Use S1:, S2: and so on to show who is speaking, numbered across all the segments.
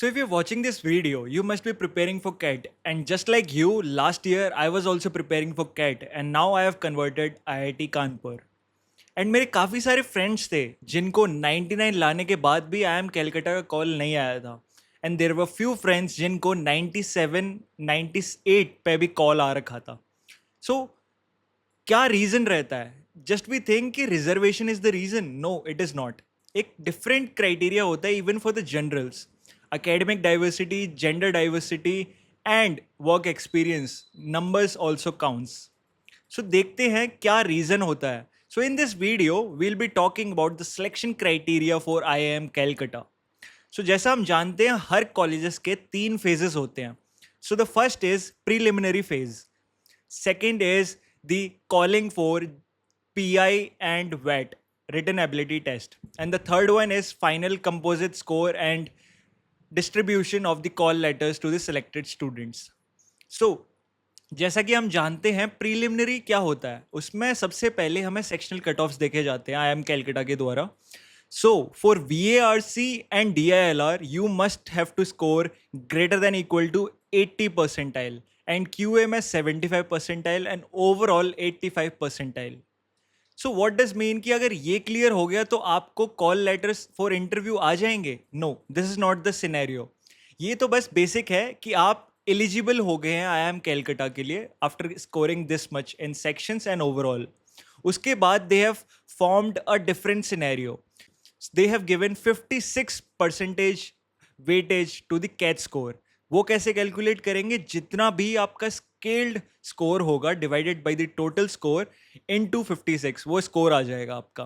S1: So if you're watching this video, you must be preparing for CAT. And just like you, last year I was also preparing for CAT and now I have converted IIT Kanpur. And मेरे काफ़ी सारे friends थे जिनको 99 लाने के बाद भी I am Calcutta का कॉल नहीं आया था. And there were few friends जिनको 97 98 पे भी कॉल आ रखा था. सो क्या रीज़न रहता है? जस्ट वी थिंक कि reservation is the reason. No, it is not. एक डिफरेंट क्राइटेरिया होता है even for the generals. academic diversity, gender diversity and work experience numbers also counts. So देखते हैं क्या रीज़न होता है. So in this video we'll be talking about the selection criteria for IIM Calcutta. So जैसा हम जानते हैं हर colleges के 3 phases होते हैं. So the first is preliminary phase. Second is the calling for PI and WET, written ability test. And the third one is final composite score and distribution of the call letters to the selected students. So जैसा कि हम जानते हैं preliminary क्या होता है, उसमें सबसे पहले हमें सेक्शनल कट ऑफ्स देखे जाते हैं IIM कैलकाटा के द्वारा. So for VARC and DILR you must have to score greater than equal to 80 percentile and QA 75 percentile and overall 85 percentile. So what does mean कि अगर ये क्लियर हो गया तो आपको कॉल लेटर्स फॉर इंटरव्यू आ जाएंगे? No, this is not the scenario. ये तो बस बेसिक है कि आप एलिजिबल हो गए हैं IIM कैलकाटा के लिए after scoring this much in sections and overall. उसके बाद they have formed a different scenario. They have given 56% weightage to the CAT score. वो कैसे कैलकुलेट करेंगे? जितना भी आपका स्केल्ड स्कोर होगा divided by the total score into 56, वो स्कोर आ जाएगा आपका.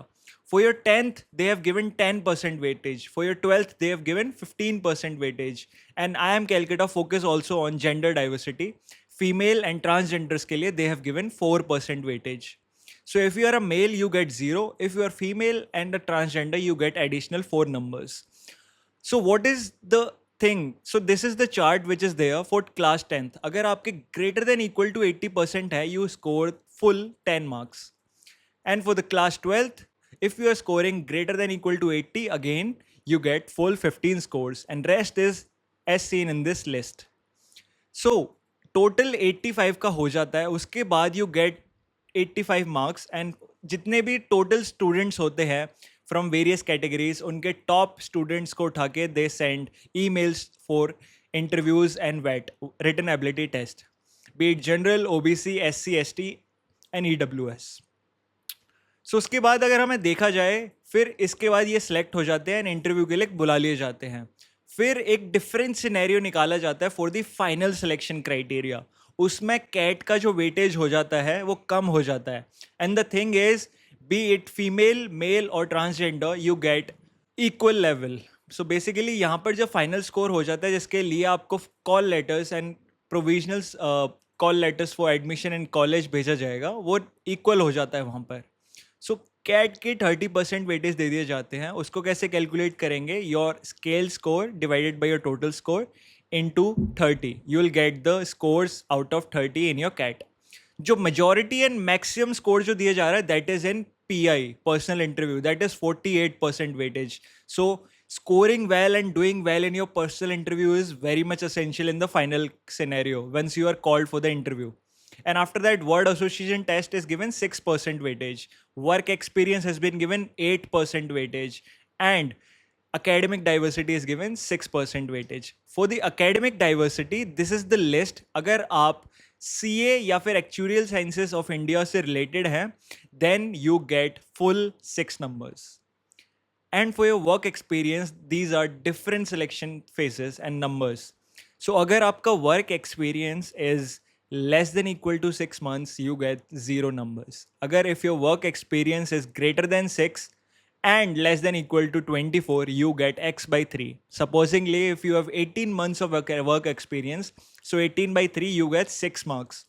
S1: For your 10th they have given 10% weightage. For your 12th they have given 15% weightage. And IIM Calcutta focus also on gender diversity. Female and transgenders के लिए they have given 4% weightage. So if you are a male you get 0. If you are female and a transgender you get additional 4 numbers. So what is the thing? So this is the chart which is there for class 10th. अगर आपके greater than equal to 80% है, you score full 10 marks. And for the class 12th, if you are scoring greater than equal to 80, again you get full 15 scores and rest is as seen in this list. So total 85 का हो जाता है. उसके बाद you get 85 marks and जितने भी total students होते हैं from various categories, उनके top students को उठा के they send emails for interviews and WET, written ability test, be it general, OBC, SC, ST and EWS. सो उसके बाद अगर हमें देखा जाए, फिर इसके बाद ये सिलेक्ट हो जाते हैं एंड इंटरव्यू के लिए बुला लिए जाते हैं. फिर एक डिफरेंट सिनेरियो निकाला जाता है for the final selection criteria. उसमें कैट का जो वेटेज हो जाता है वो कम हो जाता है. And the thing is, be it female, male और transgender, you get equal level. So basically यहाँ पर जब फाइनल स्कोर हो जाता है जिसके लिए आपको call letters and provisional call letters for admission in college भेजा जाएगा, वो इक्वल हो जाता है वहाँ पर. सो कैट के 30% वेटेज दे दिए जाते हैं. उसको कैसे कैलकुलेट करेंगे? Your scale score divided by your total score into 30. You will get the scores out of 30 in your CAT. जो मेजॉरिटी एंड मैक्सिमम स्कोर जो दिया जा रहा है that is in PI, personal interview, that is 48% weightage. So scoring well and doing well in your personal interview is very much essential in the final scenario once you are called for the interview. And after that, word association test is given 6% weightage. Work experience has been given 8% weightage. And academic diversity is given 6% weightage. For the academic diversity, this is the list. अगर आप CA या फिर Actuarial Sciences of India से related हैं, then you get full 6 numbers. And for your work experience, these are different selection phases and numbers. So अगर आपका work experience is less than equal to 6 months, you get 0 numbers. Agar if your work experience is greater than 6 and less than equal to 24, you get X by 3. Supposingly, if you have 18 months of work experience, so 18 by 3, you get 6 marks.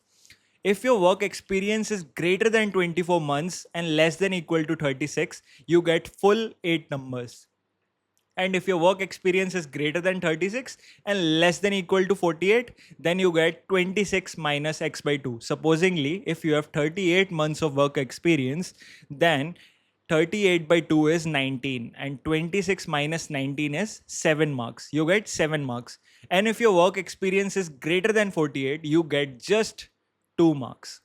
S1: If your work experience is greater than 24 months and less than equal to 36, you get full 8 numbers. And if your work experience is greater than 36 and less than equal to 48, then you get 26 minus X by 2. Supposingly, if you have 38 months of work experience, then 38 by 2 is 19, and 26 minus 19 is 7 marks. You get 7 marks. And if your work experience is greater than 48, you get just 2 marks.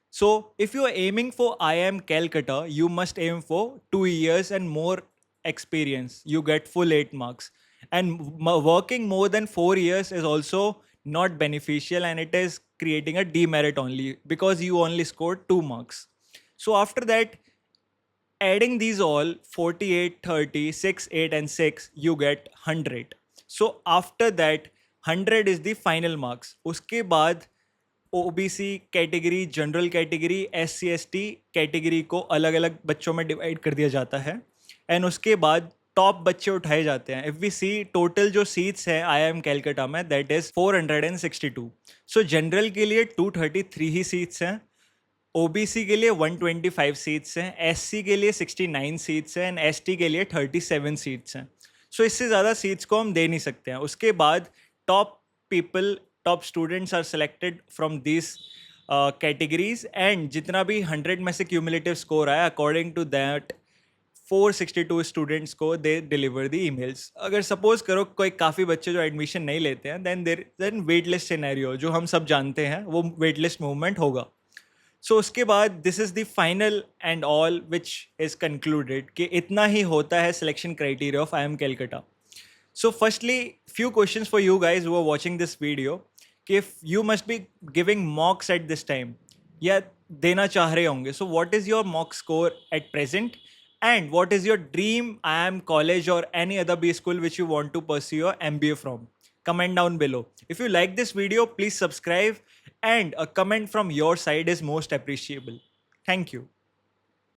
S1: So if you are aiming for IIM Calcutta, you must aim for 2 years and more experience. You get full 8 marks. And working more than 4 years is also not beneficial, and it is creating a demerit only because you only scored 2 marks. So after that, adding these all 48, 30, 6, 8 and 6, you get 100. So after that 100 is the final marks. उसके बाद OBC category, general category, SC ST category को अलग अलग बच्चों में divide कर दिया जाता है, एंड उसके बाद टॉप बच्चे उठाए जाते हैं. इफ वी सी टोटल जो सीट्स हैं IIM कैलकाटा में, दैट इज 462. सो जनरल के लिए 233 ही सीट्स हैं, ओबीसी के लिए 125 सीट्स हैं, SC के लिए 69 सीट्स हैं, एंड ST के लिए 37 सीट्स हैं. सो इससे ज़्यादा सीट्स को हम दे नहीं सकते हैं. उसके बाद top people, top students are selected from this categories, and जितना भी 100 में से क्यूमुलेटिव स्कोर आया, अकॉर्डिंग टू दैट 462 स्टूडेंट्स को दे डिलीवर दी ईमेल्स. अगर सपोज करो कोई काफ़ी बच्चे जो एडमिशन नहीं लेते हैं, देन वेट लिस्ट सिनेरियो जो हम सब जानते हैं, वो वेट लिस्ट मूवमेंट होगा. सो उसके बाद this is the final and all which is concluded कि इतना ही होता है selection criteria of IIM Calcutta. So firstly, few questions for you guys who are watching this video. If you must be giving mocks at this time, या देना चाह रहे होंगे, so what is your mock score at present, and what is your dream IIM college or any other B school which you want to pursue your MBA from? Comment down below. If you like this video, please subscribe, and a comment from your side is most appreciable. Thank you.